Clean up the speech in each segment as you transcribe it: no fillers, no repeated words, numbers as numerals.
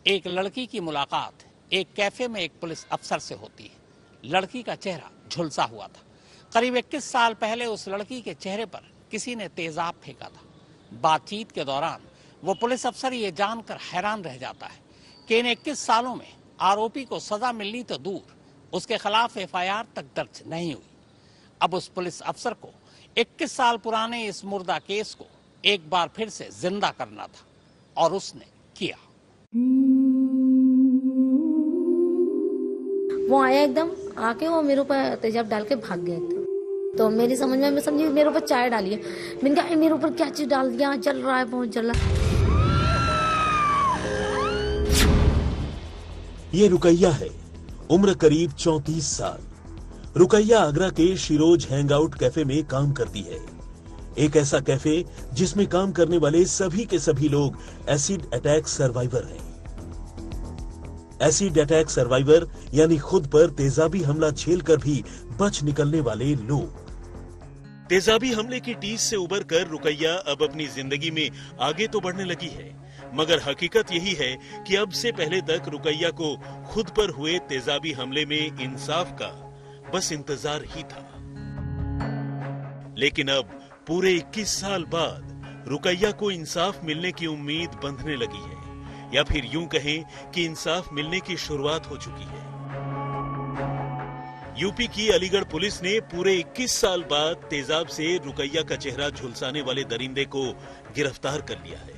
एक लड़की की मुलाकात एक कैफे में एक पुलिस अफसर से होती है। लड़की का चेहरा झुलसा हुआ था। करीब 21 साल पहले उस लड़की के चेहरे पर किसी ने तेजाब फेंका था। बातचीत के दौरान वो पुलिस अफसर ये जानकर हैरान रह जाता है कि इन 21 सालों में आरोपी को सजा मिलनी तो दूर, उसके खिलाफ एफआईआर तक दर्ज नहीं हुई। अब उस पुलिस अफसर को 21 साल पुराने इस मुर्दा केस को एक बार फिर से जिंदा करना था और उसने किया। वो आया एकदम आके वो मेरे ऊपर तेजाब डाल के भाग गया एकदम। तो मेरी समझ में मैं समझी मेरे ऊपर चाय डाली है। मैंने कहा मेरे ऊपर क्या चीज डाल दिया, जल रहा है, बहुत जल रहा है। ये रुकैया है, उम्र करीब 34 साल। रुकैया आगरा के शिरोज हैंगआउट कैफे में काम करती है। एक ऐसा कैफे जिसमें काम करने वाले सभी के सभी लोग एसिड अटैक सर्वाइवर हैं। एसिड अटैक सर्वाइवर यानी खुद पर तेजाबी हमला झेलकर भी बच निकलने वाले लोग। तेजाबी हमले की टीस से उबरकर रुकैया अब अपनी जिंदगी में आगे तो बढ़ने लगी है, मगर हकीकत यही है कि अब से पहले तक रुकैया को खुद पर हुए तेजाबी हमले में इंसाफ का बस इंतजार ही था। लेकिन अब पूरे 21 साल बाद रुकैया को इंसाफ मिलने की उम्मीद बंधने लगी है, या फिर यूं कहें कि इंसाफ मिलने की शुरुआत हो चुकी है। यूपी की अलीगढ़ पुलिस ने पूरे 21 साल बाद तेजाब से रुकैया का चेहरा झुलसाने वाले दरिंदे को गिरफ्तार कर लिया है।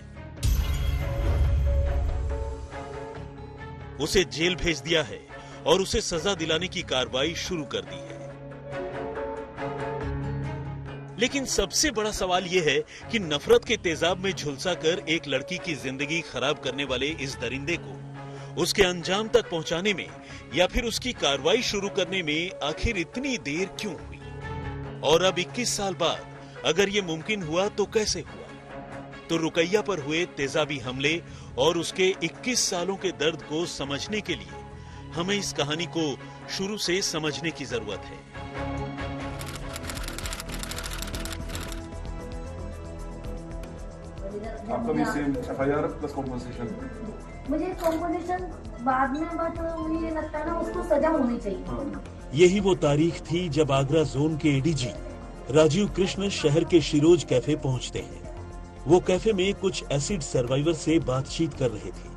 उसे जेल भेज दिया है और उसे सजा दिलाने की कार्रवाई शुरू कर दी है। लेकिन सबसे बड़ा सवाल यह है कि नफरत के तेजाब में झुलसाकर एक लड़की की जिंदगी खराब करने वाले इस दरिंदे को उसके अंजाम तक पहुंचाने में या फिर उसकी कार्रवाई शुरू करने में आखिर इतनी देर क्यों हुई? और अब 21 साल बाद अगर ये मुमकिन हुआ तो कैसे हुआ? तो रुकैया पर हुए तेजाबी हमले और उसके 21 सालों के दर्द को समझने के लिए हमें इस कहानी को शुरू से समझने की जरूरत है। आपका भी सेम एफआईआर प्लस कॉम्पोजिशन। मुझे कॉम्पोजिशन बाद में, बट मुझे ये लगता है ना उसको सजा होनी चाहिए। यही वो तारीख थी जब आगरा जोन के एडीजी राजीव कृष्ण शहर के शिरोज कैफे पहुंचते हैं। वो कैफे में कुछ एसिड सर्वाइवर से बातचीत कर रहे थे,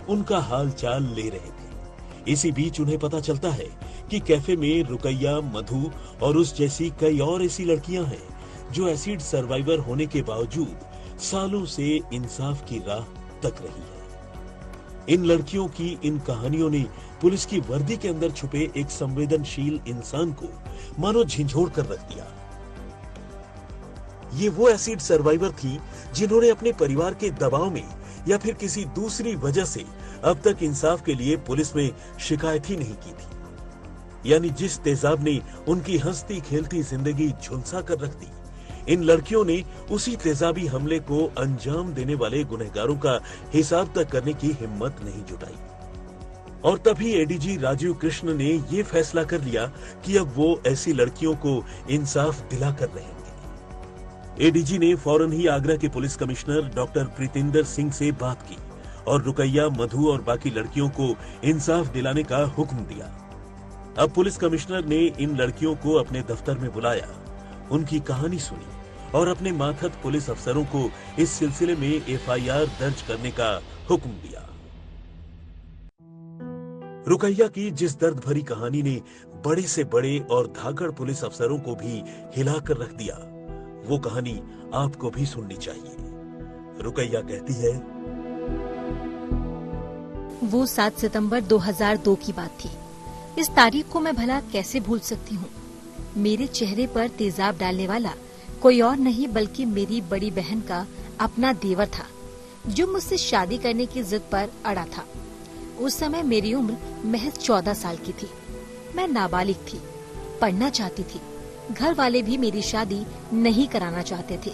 उनका हाल चाल ले रहे थे। इसी बीच उन्हें पता चलता है कि कैफे में रुकैया, मधु और उस जैसी कई और ऐसी लड़कियां हैं जो एसिड सर्वाइवर होने के बावजूद सालों से इंसाफ की राह तक रही है। इन लड़कियों की इन कहानियों ने पुलिस की वर्दी के अंदर छुपे एक संवेदनशील इंसान को मानो झिंझोड़ कर रख दिया। ये वो एसिड सर्वाइवर थी जिन्होंने अपने परिवार के दबाव में या फिर किसी दूसरी वजह से अब तक इंसाफ के लिए पुलिस में शिकायत ही नहीं की थी। यानी जिस तेजाब ने उनकी हंसती खेलती जिंदगी झुलसा कर रख दी, इन लड़कियों ने उसी तेजाबी हमले को अंजाम देने वाले गुनहगारों का हिसाब तक करने की हिम्मत नहीं जुटाई। और तभी एडीजी राजीव कृष्ण ने ये फैसला कर लिया कि अब वो ऐसी लड़कियों को इंसाफ दिला कर रहेंगे। एडीजी ने फौरन ही आगरा के police commissioner doctor Pritinder Singh से बात की और रुकैया, मधु और बाकी लड़कियों को इंसाफ दिलाने का हुक्म दिया। अब पुलिस कमिश्नर ने इन लड़कियों को अपने दफ्तर में बुलाया, उनकी कहानी सुनी और अपने मातहत पुलिस अफसरों को इस सिलसिले में एफआईआर दर्ज करने का हुक्म दिया। रुकैया की जिस दर्द भरी कहानी ने बड़े से बड़े और धाकड़ पुलिस अफसरों को भी हिलाकर रख दिया, वो कहानी आपको भी सुननी चाहिए। रुकैया कहती है, वो 7 सितंबर 2002 की बात थी। इस तारीख को मैं भला कैसे भूल सकती हूँ। मेरे चेहरे पर तेजाब डालने वाला कोई और नहीं बल्कि मेरी बड़ी बहन का अपना देवर था, जो मुझसे शादी करने की जिद पर अड़ा था। उस समय मेरी उम्र महज 14 साल की थी। मैं नाबालिग थी, पढ़ना चाहती थी। घर वाले भी मेरी शादी नहीं कराना चाहते थे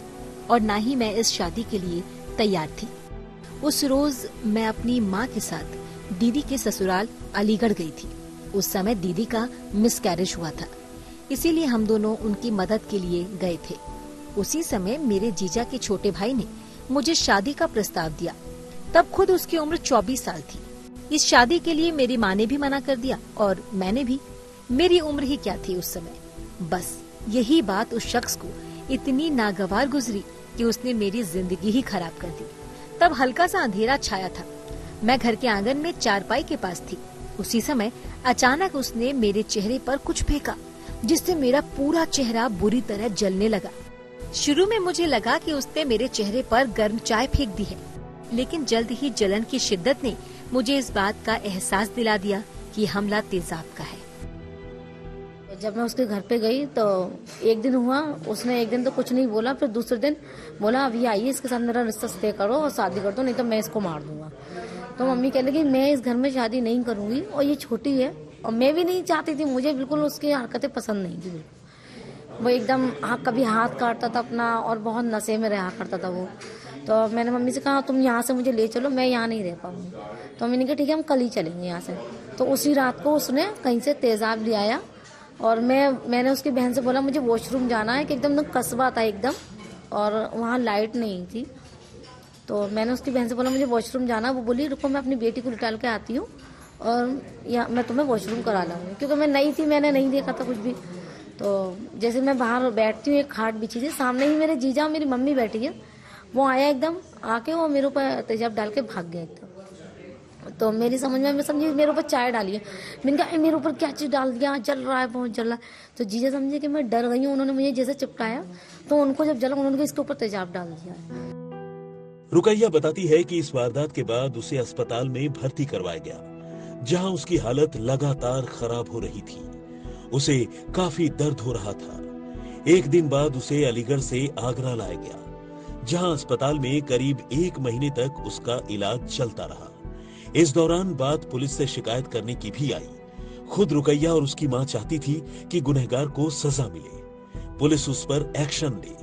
और न ही मैं इस शादी के लिए तैयार थी। उस रोज मैं अपनी माँ के साथ दीदी के ससुराल अलीगढ़ गई थी। उस समय दीदी का मिसकैरेज हुआ था, इसीलिए हम दोनों उनकी मदद के लिए गए थे। उसी समय मेरे जीजा के छोटे भाई ने मुझे शादी का प्रस्ताव दिया। तब खुद उसकी उम्र 24 साल थी। इस शादी के लिए मेरी माँ ने भी मना कर दिया और मैंने भी। मेरी उम्र ही क्या थी उस समय। बस यही बात उस शख्स को इतनी नागवार गुजरी कि उसने मेरी जिंदगी ही खराब कर दी। तब हल्का सा अंधेरा छाया था। मैं घर के आंगन में चारपाई के पास थी। उसी समय अचानक उसने मेरे चेहरे पर कुछ फेंका, जिससे मेरा पूरा चेहरा बुरी तरह जलने लगा। शुरू में मुझे लगा कि उसने मेरे चेहरे पर गर्म चाय फेंक दी है, लेकिन जल्द ही जलन की शिद्दत ने मुझे इस बात का एहसास दिला दिया कि हमला तेजाब का है। जब मैं उसके घर पे गई तो एक दिन हुआ, उसने एक दिन तो कुछ नहीं बोला, फिर दूसरे दिन बोला अभी आइए इसके साथ मेरा रिश्ता तय करो और शादी कर दो, नहीं तो मैं इसको मार दूंगा। तो मम्मी कह लगी मैं इस घर में शादी नहीं करूंगी और ये छोटी है और मैं भी नहीं चाहती थी, मुझे बिल्कुल उसकी हरकतें पसंद नहीं थी। वो एकदम कभी हाथ काटता था अपना और बहुत नशे में रहा करता था वो। तो मैंने मम्मी से कहा तुम यहाँ से मुझे ले चलो, मैं यहाँ नहीं रह पाऊंगी। तो मम्मी ने कहा ठीक है हम कल ही चलेंगे यहाँ से। तो उसी रात को उसने कहीं से तेजाब ले आया और मैंने उसकी बहन से बोला मुझे वॉशरूम जाना है, कि एकदम कस्बा था एकदम और वहाँ लाइट नहीं थी। तो मैंने उसकी बहन से बोला मुझे वॉशरूम जाना। वो बोली रुको मैं अपनी बेटी को निकाल के आती हूँ और या मैं तुम्हें वॉशरूम करा लाऊंगी, क्योंकि मैं नई थी, मैंने नहीं देखा था कुछ भी। तो जैसे मैं बाहर बैठती हूँ, एक खाट बिछी थी, सामने ही मेरे जीजा और मेरी मम्मी बैठी है। वो आया एकदम आके वो मेरे ऊपर तेजाब डाल के भाग गया एकदम। तो मेरी समझ में, मैं समझी मेरे ऊपर चाय डाली है। मैंने कहा मेरे ऊपर क्या चीज़ डाल दिया, जल रहा है, बहुत जल रहा है। तो जीजा समझे कि मैं डर गई हूँ। उन्होंने मुझे जैसे चिपकाया तो उनको जब जला उन्होंने इसके ऊपर तेजाब डाल दिया। रुकैया बताती है कि इस वारदात के बाद उसे अस्पताल में भर्ती करवाया गया, जहां उसकी हालत लगातार खराब हो रही थी। उसे काफी दर्द हो रहा था। एक दिन बाद उसे अलीगढ़ से आगरा लाया गया, जहां अस्पताल में करीब 1 महीने तक उसका इलाज चलता रहा। इस दौरान बात पुलिस से शिकायत करने की भी आई। खुद रुकैया और उसकी मां चाहती थी कि गुनहगार को सजा मिले, पुलिस उस पर एक्शन ले।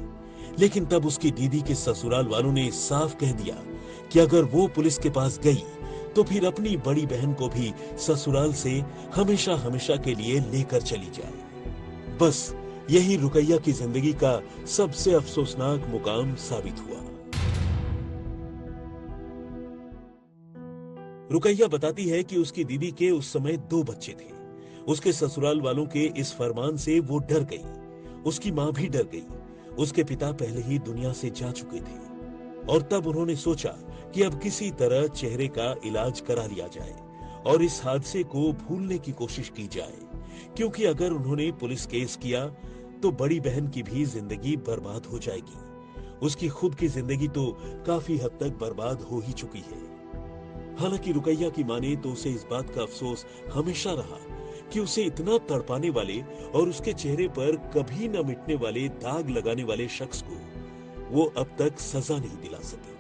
लेकिन तब उसकी दीदी के ससुराल वालों ने साफ कह दिया कि अगर वो पुलिस के पास गई तो फिर अपनी बड़ी बहन को भी ससुराल से हमेशा हमेशा के लिए लेकर चली जाए। बस यही रुकैया की जिंदगी का सबसे अफसोसनाक मुकाम साबित हुआ। रुकैया बताती है कि उसकी दीदी के उस समय 2 बच्चे थे। उसके ससुराल वालों के इस फरमान से वो डर गई। उसकी मां भी डर गई। उसके पिता पहले ही दुनिया से जा चुके थे और तब उन्होंने सोचा कि अब किसी तरह चेहरे का इलाज करा लिया जाए और इस हादसे को भूलने की कोशिश की जाए, क्योंकि अगर उन्होंने पुलिस केस किया तो बड़ी बहन की भी जिंदगी बर्बाद हो जाएगी। उसकी खुद की जिंदगी तो काफी हद तक बर्बाद हो ही चुकी है। हालांकि रुकैया की मां ने तो उसे इस बात का अफसोस हमेशा रहा कि उसे इतना तड़पाने वाले और उसके चेहरे पर कभी न मिटने वाले दाग लगाने वाले शख्स को वो अब तक सजा नहीं दिला सकी,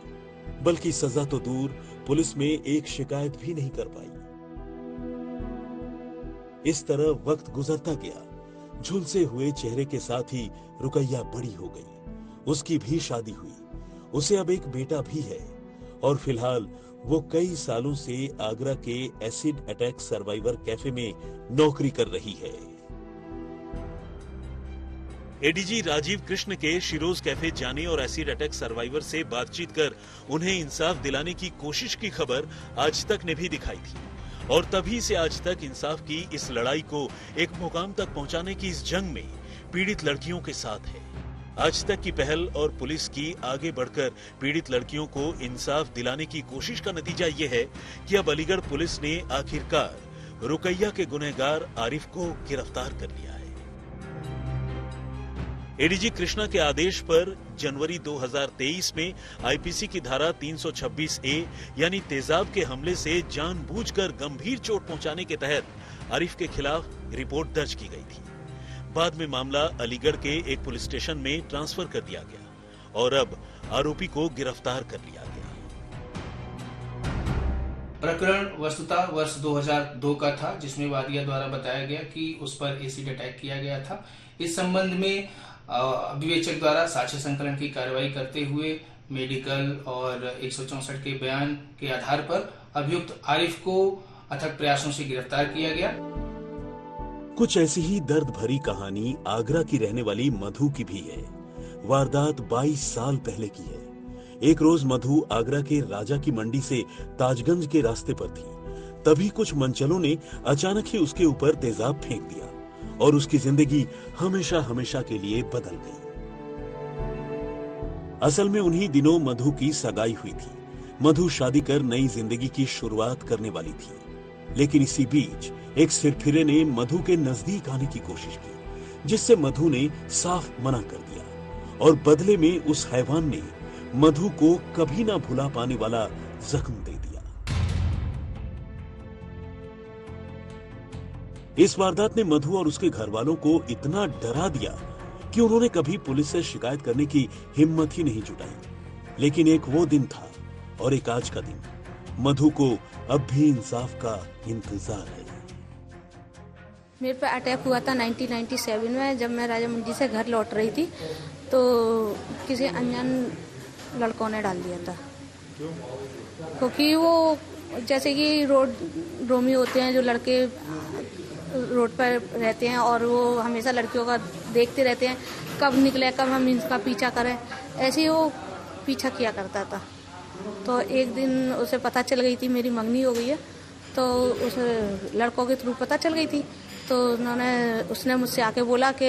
बल्कि सजा तो दूर पुलिस में एक शिकायत भी नहीं कर पाई। इस तरह वक्त गुजरता गया। झुलसे हुए चेहरे के साथ ही रुकैया बड़ी हो गई। उसकी भी शादी हुई। उसे अब एक बेटा भी है और फिलहाल वो कई सालों से आगरा के एसिड अटैक सर्वाइवर कैफे में नौकरी कर रही है। एडीजी राजीव कृष्ण के शिरोज कैफे जाने और एसिड अटैक सर्वाइवर से बातचीत कर उन्हें इंसाफ दिलाने की कोशिश की खबर आज तक ने भी दिखाई थी और तभी से आज तक इंसाफ की इस लड़ाई को एक मुकाम तक पहुंचाने की इस जंग में पीड़ित लड़कियों के साथ है। आज तक की पहल और पुलिस की आगे बढ़कर पीड़ित लड़कियों को इंसाफ दिलाने की कोशिश का नतीजा ये है कि अब अलीगढ़ पुलिस ने आखिरकार रुकैया के गुनहगार आरिफ को गिरफ्तार कर लिया है। एडीजी कृष्णा के आदेश पर जनवरी 2023 में आईपीसी की धारा 326A यानी तेजाब के हमले से जानबूझकर गंभीर चोट पहुंचाने के तहत आरिफ के खिलाफ रिपोर्ट दर्ज की गई थी। बाद में मामला अलीगढ़ के एक पुलिस स्टेशन में ट्रांसफर कर दिया गया और अब आरोपी को गिरफ्तार कर लिया गया। प्रकरण वस्तुतः वर्ष 2002 का था, जिसमें वादिया द्वारा बताया गया कि उस पर एसिड अटैक किया गया था। इस संबंध में अभिवेचक द्वारा साक्ष्य संकलन की कार्रवाई करते हुए मेडिकल और 164 के बयान के आधार पर अभियुक्त आरिफ को अथक प्रयासों से गिरफ्तार किया गया। कुछ ऐसी ही दर्द भरी कहानी आगरा की रहने वाली मधु की भी है। वारदात 22 साल पहले की है। एक रोज मधु आगरा के राजा की मंडी से ताजगंज के रास्ते पर थी। तभी कुछ मनचलों ने अचानक ही उसके ऊपर तेजाब फेंक दिया और उसकी जिंदगी हमेशा हमेशा के लिए बदल गई। असल में उन्हीं दिनों मधु की सगाई हुई थी। मधु शादी कर नई जिंदगी की शुरुआत करने वाली थी, लेकिन इसी बीच एक सिरफिरे ने मधु के नजदीक आने की कोशिश की, जिससे मधु ने साफ मना कर दिया और बदले में उस हैवान ने मधु को कभी ना भुला पाने वाला जख्म दे दिया। इस वारदात ने मधु और उसके घर वालों को इतना डरा दिया कि उन्होंने कभी पुलिस से शिकायत करने की हिम्मत ही नहीं जुटाई। लेकिन एक वो दिन था और एक आज का दिन। मधु को अब भी इंसाफ का इंतजार है। मेरे पे अटैक हुआ था 1997 में, जब मैं राजामुंडी से घर लौट रही थी तो किसी अनजान लड़कों ने डाल दिया था। क्योंकि वो जैसे कि रोमी होते हैं, जो लड़के रोड पर रहते हैं और वो हमेशा लड़कियों का देखते रहते हैं कब निकले, कब हम इनका पीछा करें, ऐसे ही वो पीछा किया करता था। तो एक दिन उसे पता चल गई थी मेरी मंगनी हो गई है, तो उस लड़कों के थ्रू पता चल गई थी। तो उसने मुझसे आके बोला कि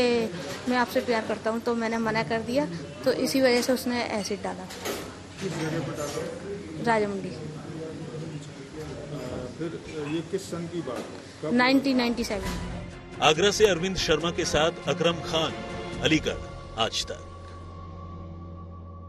मैं आपसे प्यार करता हूँ, तो मैंने मना कर दिया। तो इसी वजह से उसने एसिड डाला। किस जगह पर डाला? राजामुंडी। फिर ये किस सन की बात है? 1997। आगरा से अरविंद शर्मा के साथ अकरम खान, अलीगढ़, आज तक।